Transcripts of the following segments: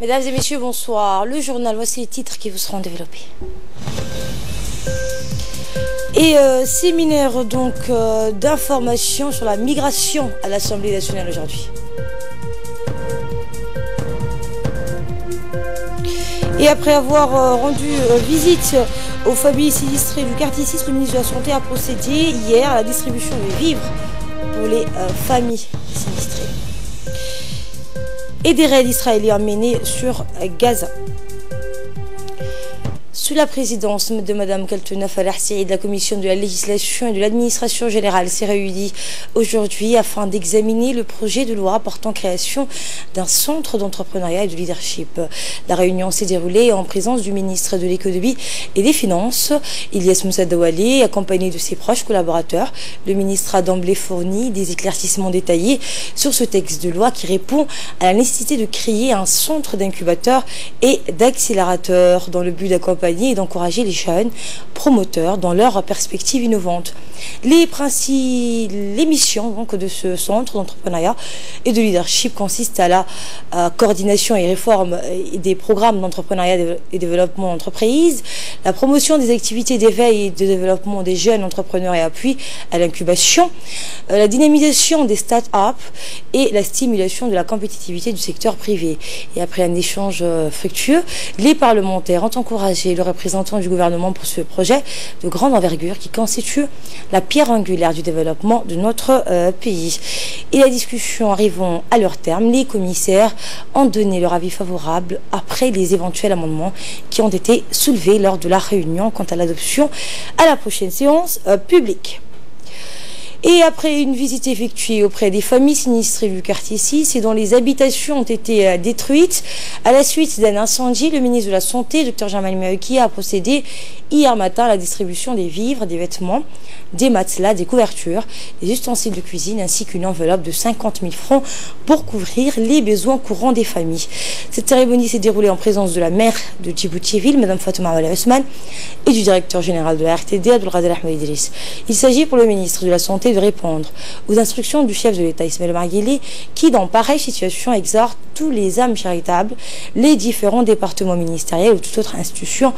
Mesdames et messieurs, bonsoir. Le journal, voici les titres qui vous seront développés. Et séminaire donc d'information sur la migration à l'Assemblée nationale aujourd'hui. Et après avoir rendu visite aux familles sinistrées du quartier 6, le ministre de la Santé a procédé hier à la distribution de vivres pour les familles sinistrées. Et des raids israéliens menés sur Gaza. Sous la présidence de Mme Kaltouna Falah-Saïd, la commission de la législation et de l'administration générale s'est réunie aujourd'hui afin d'examiner le projet de loi portant création d'un centre d'entrepreneuriat et de leadership. La réunion s'est déroulée en présence du ministre de l'économie et des finances, Ilyas Moussa Daoualé, accompagné de ses proches collaborateurs. Le ministre a d'emblée fourni des éclaircissements détaillés sur ce texte de loi qui répond à la nécessité de créer un centre d'incubateur et d'accélérateur dans le but d'accompagner et d'encourager les jeunes promoteurs dans leurs perspectives innovantes. Les missions donc, de ce centre d'entrepreneuriat et de leadership consistent à la coordination et réforme des programmes d'entrepreneuriat et développement d'entreprise, la promotion des activités d'éveil et de développement des jeunes entrepreneurs et appui à l'incubation, la dynamisation des start-up et la stimulation de la compétitivité du secteur privé. Et après un échange fructueux, les parlementaires ont encouragé le représentant du gouvernement pour ce projet de grande envergure qui constitue la pierre angulaire du développement de notre pays. Et la discussion arrivant à leur terme, les commissaires ont donné leur avis favorable après les éventuels amendements qui ont été soulevés lors de la réunion quant à l'adoption à la prochaine séance publique. Et après une visite effectuée auprès des familles sinistrées du quartier 6 et dont les habitations ont été détruites à la suite d'un incendie, le ministre de la Santé, Dr Jamal Maouki, a procédé hier matin à la distribution des vivres, des vêtements, des matelas, des couvertures, des ustensiles de cuisine ainsi qu'une enveloppe de 50 000 francs pour couvrir les besoins courants des familles. Cette cérémonie s'est déroulée en présence de la maire de Djibouti-Ville, Mme Fatouma Ousmane, et du directeur général de la RTD, Abdelkader Ahmed Idriss. Il s'agit pour le ministre de la Santé de répondre aux instructions du chef de l'État, Ismaël Omar Guelleh, qui, dans pareille situation, exhorte tous les âmes charitables, les différents départements ministériels ou toute autre institution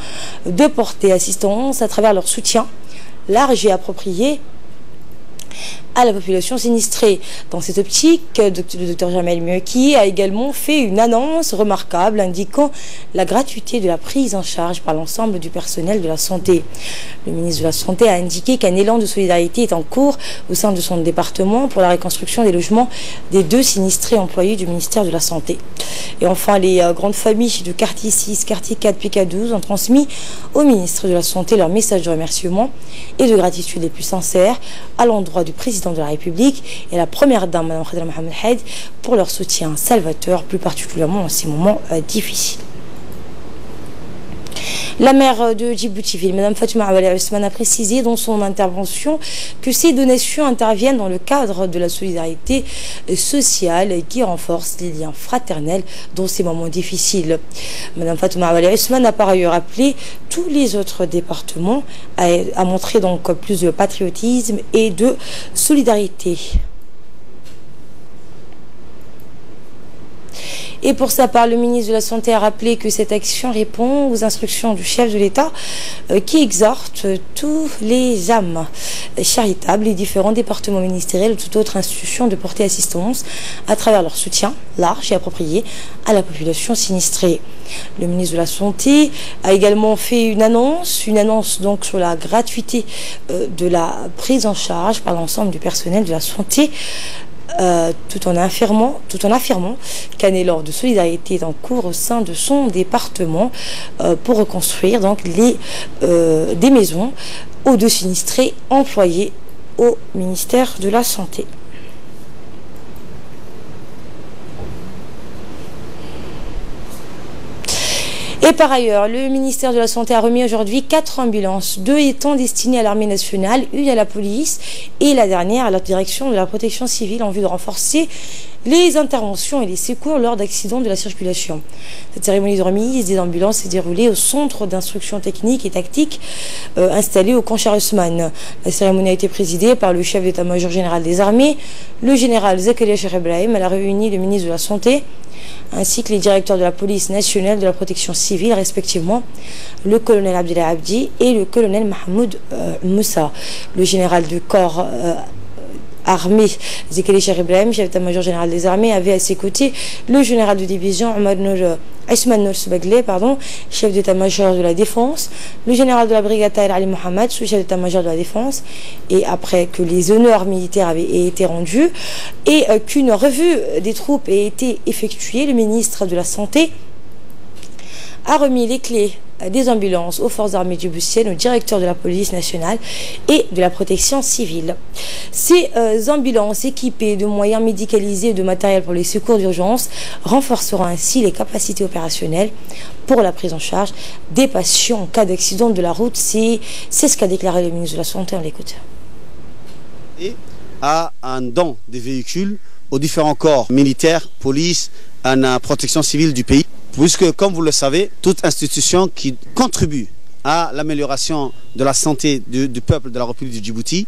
de porter assistance à travers leur soutien large et approprié à la population sinistrée. Dans cette optique, le Dr Jamal Maouki a également fait une annonce remarquable indiquant la gratuité de la prise en charge par l'ensemble du personnel de la santé. Le ministre de la Santé a indiqué qu'un élan de solidarité est en cours au sein de son département pour la reconstruction des logements des 2 sinistrés employés du ministère de la Santé. Et enfin, les grandes familles du quartier 6, quartier 4, PK12 ont transmis au ministre de la Santé leur message de remerciement et de gratitude les plus sincères à l'endroit du président de la République et la première dame, Mme Khadra Mohamed Haid, pour leur soutien salvateur, plus particulièrement en ces moments difficiles. La maire de Djibouti-Ville, Mme Fatouma Ousmane, a précisé dans son intervention que ces donations interviennent dans le cadre de la solidarité sociale qui renforce les liens fraternels dans ces moments difficiles. Mme Fatouma Ousmane a par ailleurs appelé tous les autres départements à montrer donc plus de patriotisme et de solidarité. Et pour sa part, le ministre de la Santé a rappelé que cette action répond aux instructions du chef de l'État qui exhorte tous les âmes charitables, les différents départements ministériels ou toute autre institution de porter assistance à travers leur soutien large et approprié à la population sinistrée. Le ministre de la Santé a également fait une annonce donc sur la gratuité de la prise en charge par l'ensemble du personnel de la santé, tout en affirmant qu'un élan de solidarité est en cours au sein de son département pour reconstruire donc des maisons aux 2 sinistrés employés au ministère de la Santé. Et par ailleurs, le ministère de la Santé a remis aujourd'hui 4 ambulances, 2 étant destinées à l'armée nationale, une à la police et la dernière à la direction de la protection civile en vue de renforcer les interventions et les secours lors d'accidents de la circulation. Cette cérémonie de remise des ambulances s'est déroulée au centre d'instruction technique et tactique installé au camp Cheikh Ousmane. La cérémonie a été présidée par le chef d'état-major général des armées, le général Zakaria Cheikh Ibrahim. Elle a réuni le ministre de la Santé ainsi que les directeurs de la police nationale de la protection civile, respectivement le colonel Abdellah Abdi et le colonel Mahmoud Moussa. Le général du corps armée Zekeli Cheikh Ibrahim, chef d'état-major général des armées, avait à ses côtés le général de division Ousmane Nour Soubaglé, chef d'état-major de la défense, le général de la brigade Tahir Ali Mohamed, sous-chef d'état-major de la défense, et après que les honneurs militaires avaient été rendus et qu'une revue des troupes ait été effectuée, le ministre de la Santé a remis les clés des ambulances aux forces armées djiboutiennes, au directeur de la police nationale et de la protection civile. Ces ambulances équipées de moyens médicalisés et de matériel pour les secours d'urgence renforceront ainsi les capacités opérationnelles pour la prise en charge des patients en cas d'accident de la route. C'est ce qu'a déclaré le ministre de la Santé. On l'écoute. Et à un don des véhicules aux différents corps militaires, police, à la protection civile du pays. Puisque, comme vous le savez, toute institution qui contribue à l'amélioration de la santé du peuple de la République du Djibouti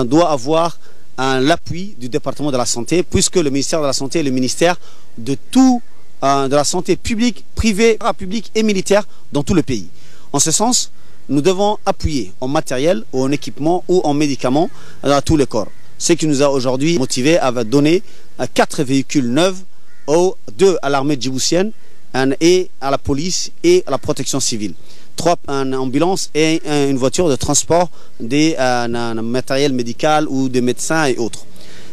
doit avoir l'appui du département de la santé, puisque le ministère de la Santé est le ministère de de la santé publique, privée, parapublique et militaire dans tout le pays. En ce sens, nous devons appuyer en matériel, ou en équipement, ou en médicaments dans tous les corps. Ce qui nous a aujourd'hui motivé à donner 4 véhicules neufs, 2 à l'armée djiboutienne, et à la police et à la protection civile. 3 ambulances et une voiture de transport des matériel médical ou des médecins et autres.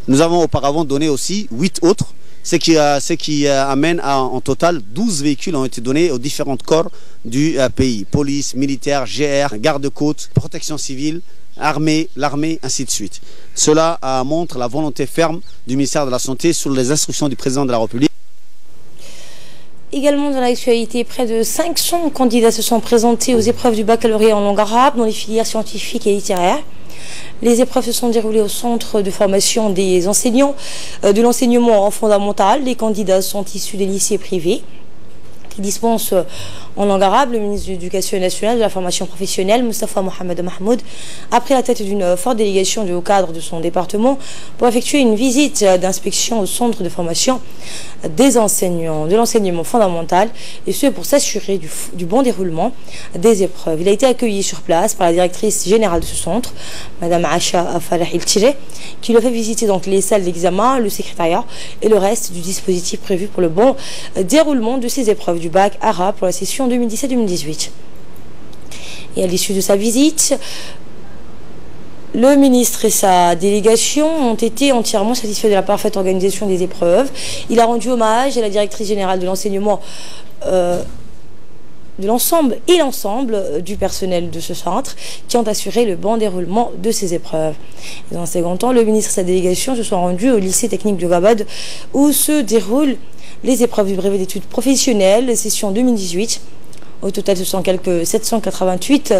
Nous avons auparavant donné aussi 8 autres, ce qui amène en total 12 véhicules ont été donnés aux différents corps du pays. Police, militaire, GR, garde-côte, protection civile, l'armée, ainsi de suite. Cela montre la volonté ferme du ministère de la Santé sur les instructions du président de la République. Également dans l'actualité, près de 500 candidats se sont présentés aux épreuves du baccalauréat en langue arabe dans les filières scientifiques et littéraires. Les épreuves se sont déroulées au centre de formation des enseignants de l'enseignement fondamental. Les candidats sont issus des lycées privés qui dispensent en langue arabe. Le ministre de l'Éducation nationale de la formation professionnelle, Moustapha Mohamed Mahmoud, a pris la tête d'une forte délégation de haut cadre de son département pour effectuer une visite d'inspection au centre de formation des enseignants de l'enseignement fondamental, et ce pour s'assurer du bon déroulement des épreuves. Il a été accueilli sur place par la directrice générale de ce centre, Madame Acha Falah El-Tiré, qui lui a fait visiter donc les salles d'examen, le secrétariat et le reste du dispositif prévu pour le bon déroulement de ces épreuves du bac arabe pour la session 2017-2018. Et à l'issue de sa visite, le ministre et sa délégation ont été entièrement satisfaits de la parfaite organisation des épreuves. Il a rendu hommage à la directrice générale de l'enseignement de l'ensemble du personnel de ce centre qui ont assuré le bon déroulement de ces épreuves. Et dans un second temps, le ministre et sa délégation se sont rendus au lycée technique de Gabad où se déroulent les épreuves du brevet d'études professionnelles, session 2018. Au total, ce sont quelques 788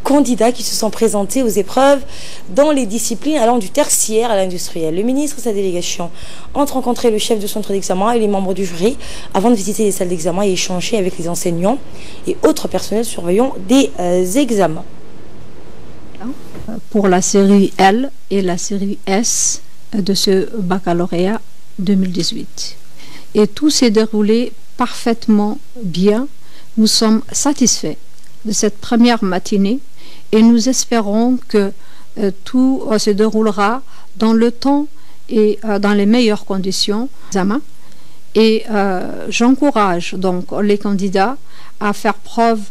candidats qui se sont présentés aux épreuves dans les disciplines allant du tertiaire à l'industriel. Le ministre et sa délégation ont rencontré le chef de centre d'examen et les membres du jury avant de visiter les salles d'examen et échanger avec les enseignants et autres personnels surveillants des examens. Pour la série L et la série S de ce baccalauréat 2018. Et tout s'est déroulé parfaitement bien. Nous sommes satisfaits de cette première matinée et nous espérons que tout se déroulera dans le temps et dans les meilleures conditions. Et j'encourage donc les candidats à faire preuve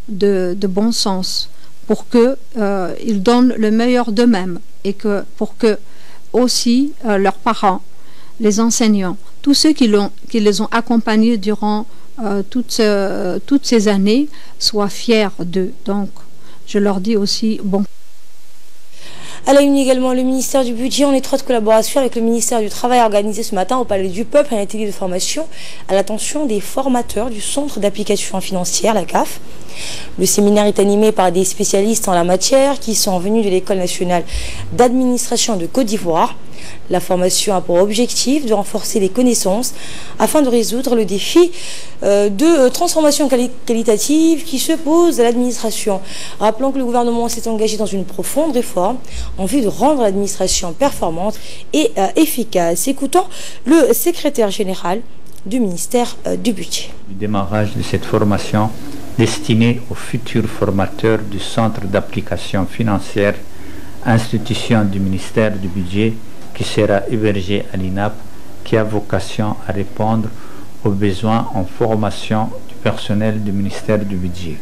de bon sens pour qu'ils donnent le meilleur d'eux-mêmes et pour que aussi leurs parents, les enseignants, tous ceux qui les ont accompagnés durant toutes ces années soient fiers d'eux. Donc, je leur dis aussi bon. À la une également, le ministère du Budget, en étroite collaboration avec le ministère du Travail, a organisé ce matin au Palais du Peuple un atelier de formation à l'attention des formateurs du Centre d'application financière, la CAF. Le séminaire est animé par des spécialistes en la matière qui sont venus de l'École nationale d'administration de Côte d'Ivoire. La formation a pour objectif de renforcer les connaissances afin de résoudre le défi de transformation qualitative qui se pose à l'administration. Rappelons que le gouvernement s'est engagé dans une profonde réforme en vue de rendre l'administration performante et efficace. Écoutons le secrétaire général du ministère du Budget. Le démarrage de cette formation destinée aux futurs formateurs du Centre d'application financière, institution du ministère du Budget qui sera hébergé à l'INAP, qui a vocation à répondre aux besoins en formation du personnel du ministère du Budget.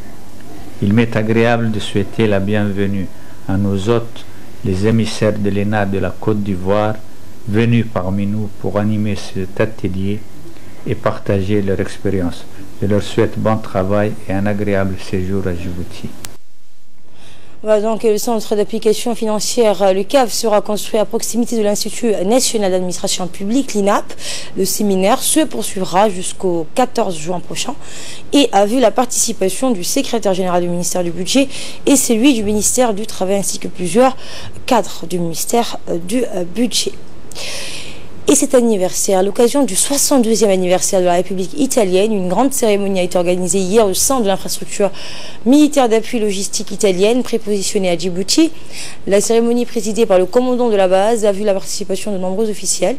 Il m'est agréable de souhaiter la bienvenue à nos hôtes, les émissaires de l'ENA de la Côte d'Ivoire, venus parmi nous pour animer cet atelier et partager leur expérience. Je leur souhaite bon travail et un agréable séjour à Djibouti. Voilà donc le centre d'application financière, le CAF, sera construit à proximité de l'Institut national d'administration publique, l'INAP. Le séminaire se poursuivra jusqu'au 14 juin prochain et a vu la participation du secrétaire général du ministère du Budget et celui du ministère du Travail ainsi que plusieurs cadres du ministère du Budget. Et cet anniversaire, à l'occasion du 62e anniversaire de la République italienne, une grande cérémonie a été organisée hier au sein de l'infrastructure militaire d'appui logistique italienne prépositionnée à Djibouti. La cérémonie présidée par le commandant de la base a vu la participation de nombreux officiels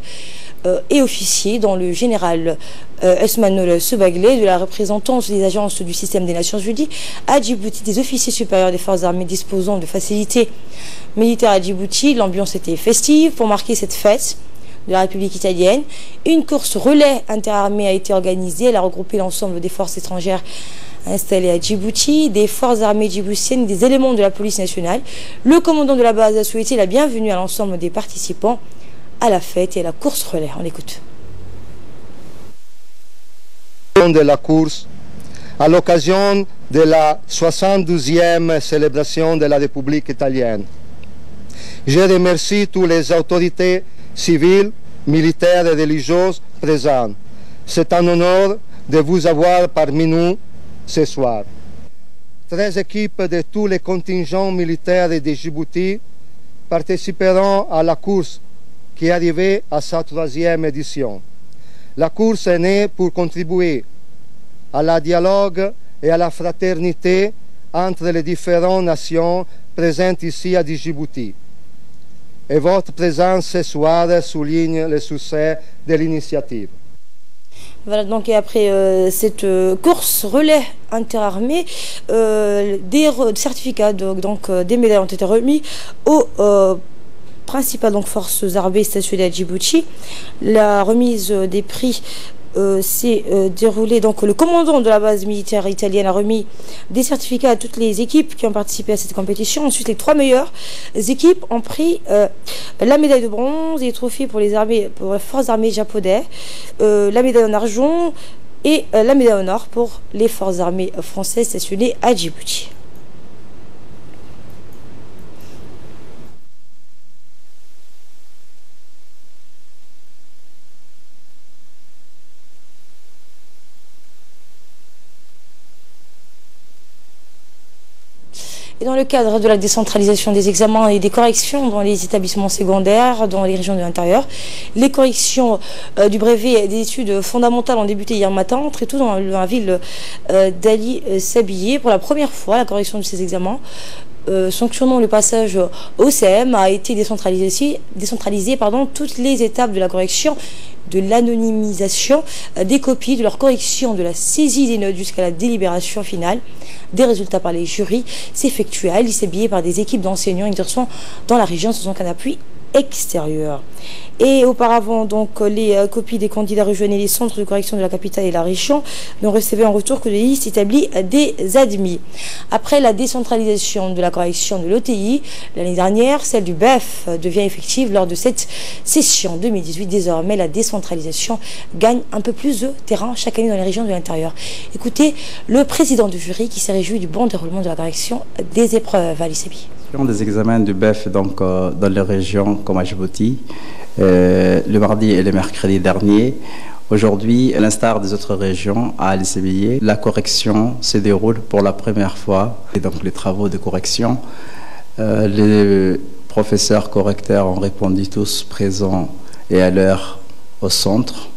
et officiers, dont le général Esmanol Sebaglé, de la représentance des agences du système des Nations Unies à Djibouti, des officiers supérieurs des forces armées disposant de facilités militaires à Djibouti. L'ambiance était festive pour marquer cette fête de la République italienne. Une course relais interarmée a été organisée. Elle a regroupé l'ensemble des forces étrangères installées à Djibouti, des forces armées djiboutiennes, des éléments de la police nationale. Le commandant de la base a souhaité la bienvenue à l'ensemble des participants à la fête et à la course relais. On l'écoute. De la course, à l'occasion de la 72e célébration de la République italienne. Je remercie toutes les autorités civiles, militaires et religieuses présentes. C'est un honneur de vous avoir parmi nous ce soir. 13 équipes de tous les contingents militaires de Djibouti participeront à la course qui est arrivée à sa 3e édition. La course est née pour contribuer à la dialogue et à la fraternité entre les différentes nations présentes ici à Djibouti. Et votre présence ce soir souligne le succès de l'initiative. Voilà donc, et après cette course relais interarmée, des certificats, donc des médailles ont été remis aux principales forces armées stationnées à Djibouti. La remise des prix s'est déroulée. Donc le commandant de la base militaire italienne a remis des certificats à toutes les équipes qui ont participé à cette compétition. Ensuite, les 3 meilleures équipes ont pris la médaille de bronze et les trophées pour les forces armées japonaises, la médaille en argent et la médaille en or pour les forces armées françaises stationnées à Djibouti. Et dans le cadre de la décentralisation des examens et des corrections dans les établissements secondaires, dans les régions de l'intérieur, les corrections du brevet des études fondamentales ont débuté hier matin, très tôt dans la ville d'Ali Sabié. Pour la première fois, la correction de ces examens, sanctionnant le passage au CM, a été décentralisé toutes les étapes de la correction, de l'anonymisation des copies, de leur correction, de la saisie des notes jusqu'à la délibération finale des résultats par les jurys s'effectuent à l'ICBI par des équipes d'enseignants exerçant dans la région sans aucun appui extérieur. Et auparavant, donc, les copies des candidats rejoignaient les centres de correction de la capitale et la région, n'ont recevé en retour que des listes établies des admis. Après la décentralisation de la correction de l'OTI, l'année dernière, celle du BEF devient effective lors de cette session 2018. Désormais, la décentralisation gagne un peu plus de terrain chaque année dans les régions de l'intérieur. Écoutez le président du jury qui s'est réjoui du bon déroulement de la correction des épreuves à l'ICBI. Des examens du BEF donc, dans les régions comme à Djibouti, le mardi et le mercredi dernier. Aujourd'hui, à l'instar des autres régions, à l'ICBI, la correction se déroule pour la première fois. Et donc les travaux de correction, les professeurs correcteurs ont répondu tous présents et à l'heure au centre,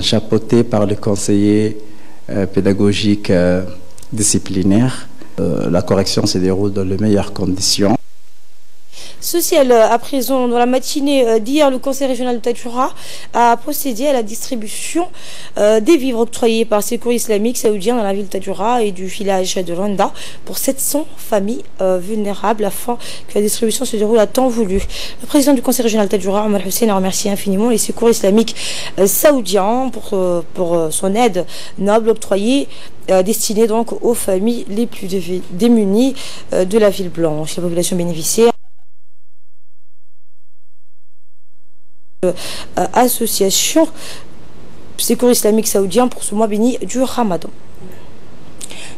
chapeautés par le conseiller pédagogique disciplinaire. La correction se déroule dans les meilleures conditions. Social, à présent, dans la matinée d'hier, le conseil régional de Tadjoura a procédé à la distribution des vivres octroyés par Secours islamique saoudien dans la ville de Tadjoura et du village de Rwanda pour 700 familles vulnérables afin que la distribution se déroule à temps voulu. Le président du conseil régional de Tadjoura, Omar Hussein, a remercié infiniment les Secours islamiques saoudiens pour son aide noble octroyée destinée donc aux familles les plus démunies de la ville blanche. La population bénéficiaire association Secours islamique saoudien pour ce mois béni du Ramadan.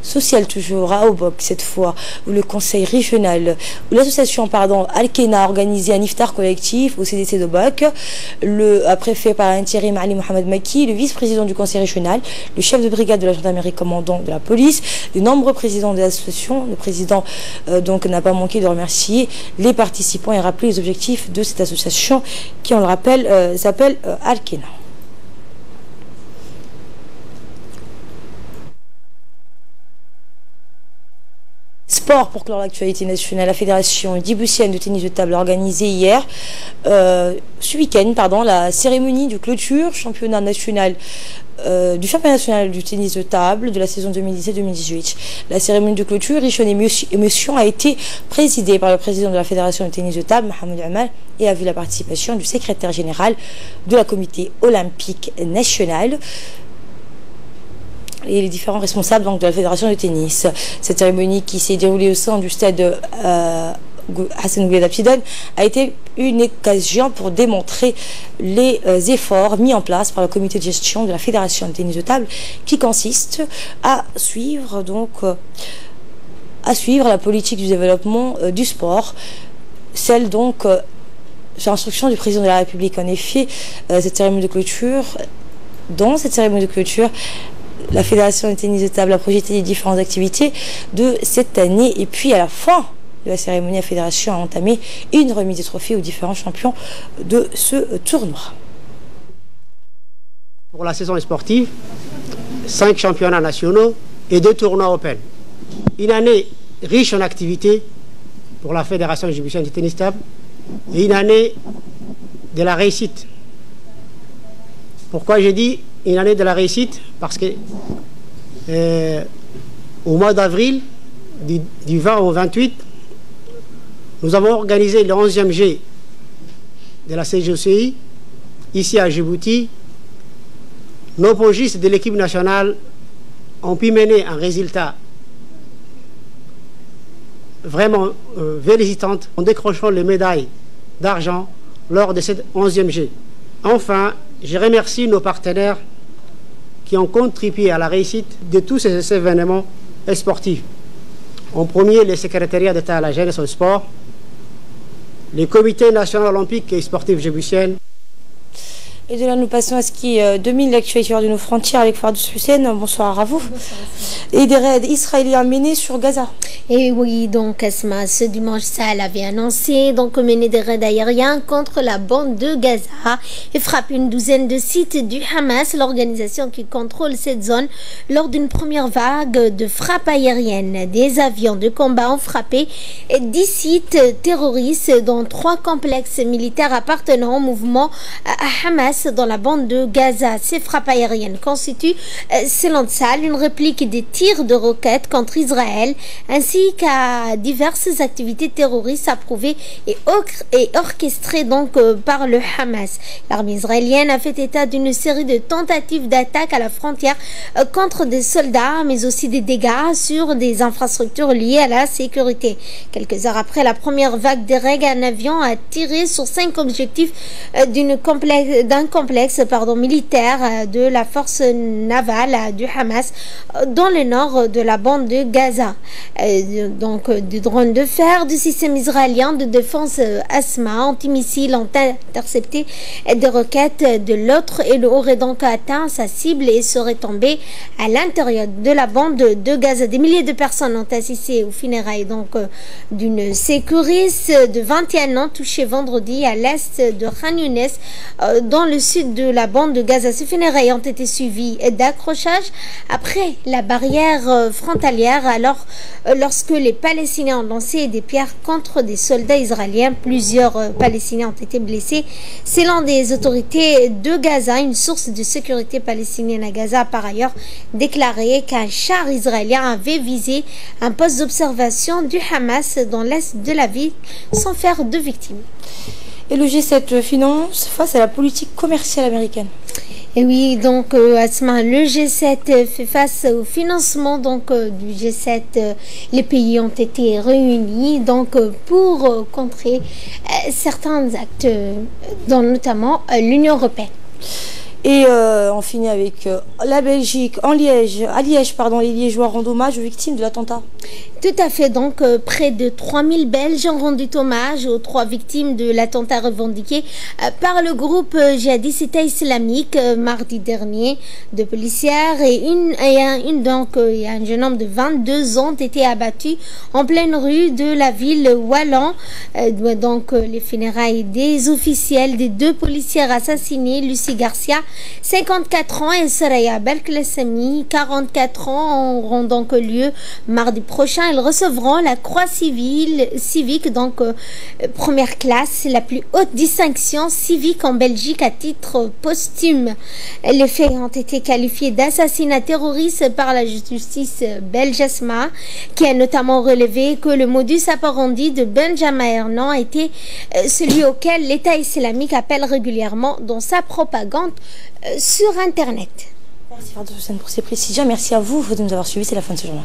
Social toujours à Obok cette fois, où le conseil régional, où l'association Al-Kena a organisé un iftar collectif au CDC d'Obok. Le préfet par intérim Ali Mohamed Maki, le vice-président du conseil régional, le chef de brigade de la gendarmerie, commandant de la police, de nombreux présidents de l'association. Le président donc n'a pas manqué de remercier les participants et rappeler les objectifs de cette association qui, on le rappelle, s'appelle Al-Kena. Sport pour clore l'actualité nationale, la fédération djiboutienne de tennis de table a organisé hier, ce week-end, la cérémonie de clôture du championnat national du tennis de table de la saison 2017-2018. La cérémonie de clôture, riche en émotions, a été présidée par le président de la fédération de tennis de table, Mohamed Amal, et a vu la participation du secrétaire général de la comité olympique national et les différents responsables donc, de la fédération de tennis. Cette cérémonie qui s'est déroulée au sein du stade Hassan Ouliad Absidon a été une occasion pour démontrer les efforts mis en place par le comité de gestion de la fédération de tennis de table qui consiste à suivre la politique du développement du sport, celle donc sur instruction du président de la République. En effet, dans cette cérémonie de clôture, la fédération de tennis de table a projeté les différentes activités de cette année et puis à la fin de la cérémonie, la fédération a entamé une remise de trophées aux différents champions de ce tournoi. Pour la saison sportive, 5 championnats nationaux et 2 tournois open. Une année riche en activités pour la fédération djiboutienne de tennis de table et une année de la réussite. Pourquoi j'ai dit une année de la réussite? Parce que au mois d'avril, du 20 au 28, nous avons organisé le 11e G de la CGOCI, ici à Djibouti. Nos pongistes de l'équipe nationale ont pu mener un résultat vraiment félicitant en décrochant les médailles d'argent lors de cette 11e G. Enfin, je remercie nos partenaires qui ont contribué à la réussite de tous ces événements sportifs. En premier, le secrétariat d'État à la jeunesse et au sport, les comités nationaux olympiques et sportifs djiboutiennes. Et de là, nous passons à ce qui domine l'actualité hors de nos frontières avec Fardous Hussein. Bonsoir à vous. Et des raids israéliens menés sur Gaza. Et oui, donc Asma, ce dimanche, ça l'avait annoncé, donc mener des raids aériens contre la bande de Gaza et frapper une douzaine de sites du Hamas, l'organisation qui contrôle cette zone, lors d'une première vague de frappes aériennes. Des avions de combat ont frappé 10 sites terroristes, dont 3 complexes militaires appartenant au mouvement à Hamas dans la bande de Gaza. Ces frappes aériennes constituent, selon Tzal, une réplique des tirs de roquettes contre Israël, ainsi qu'à diverses activités terroristes approuvées et orchestrées donc par le Hamas. L'armée israélienne a fait état d'une série de tentatives d'attaque à la frontière contre des soldats, mais aussi des dégâts sur des infrastructures liées à la sécurité. Quelques heures après la première vague des raids, un avion a tiré sur 5 objectifs d'un complexe militaire de la force navale du Hamas dans le nord de la bande de Gaza. Donc des drones de fer du système israélien de défense Asma antimissiles ont intercepté des roquettes de l'autre et aurait donc atteint sa cible et serait tombé à l'intérieur de la bande de Gaza. Des milliers de personnes ont assisté aux funérailles d'une sécuriste de 21 ans touchée vendredi à l'est de Khan Younes dans le sud de la bande de Gaza. Ces funérailles ont été suivies d'accrochages après la barrière frontalière alors lorsque les Palestiniens ont lancé des pierres contre des soldats israéliens. Plusieurs Palestiniens ont été blessés. Selon des autorités de Gaza, une source de sécurité palestinienne à Gaza a par ailleurs déclaré qu'un char israélien avait visé un poste d'observation du Hamas dans l'est de la ville sans faire de victimes. Et le G7 finance face à la politique commerciale américaine. Et oui, donc Asma, le G7 fait face au financement du G7. Les pays ont été réunis pour contrer certains actes, dont notamment l'Union européenne. Et on finit avec la Belgique, à Liège, les Liégeois rendent hommage aux victimes de l'attentat. Tout à fait, près de 3000 Belges ont rendu hommage aux 3 victimes de l'attentat revendiqué par le groupe djihadiste État islamique mardi dernier. 2 policières et un jeune homme de 22 ans ont été abattus en pleine rue de la ville Wallan. Les funérailles des officiels des 2 policières assassinées, Lucie Garcia, 54 ans, et Soraya Belklessemi, 44 ans, auront lieu mardi prochain. Ils recevront la croix civique, première classe, la plus haute distinction civique en Belgique à titre posthume. Les faits ont été qualifiés d'assassinat terroriste par la justice belge Asma, qui a notamment relevé que le modus operandi de Benjamin Hernan était celui auquel l'État islamique appelle régulièrement dans sa propagande sur Internet. Merci Fardous Hussein pour ces précisions. Merci à vous de nous avoir suivis. C'est la fin de ce journal.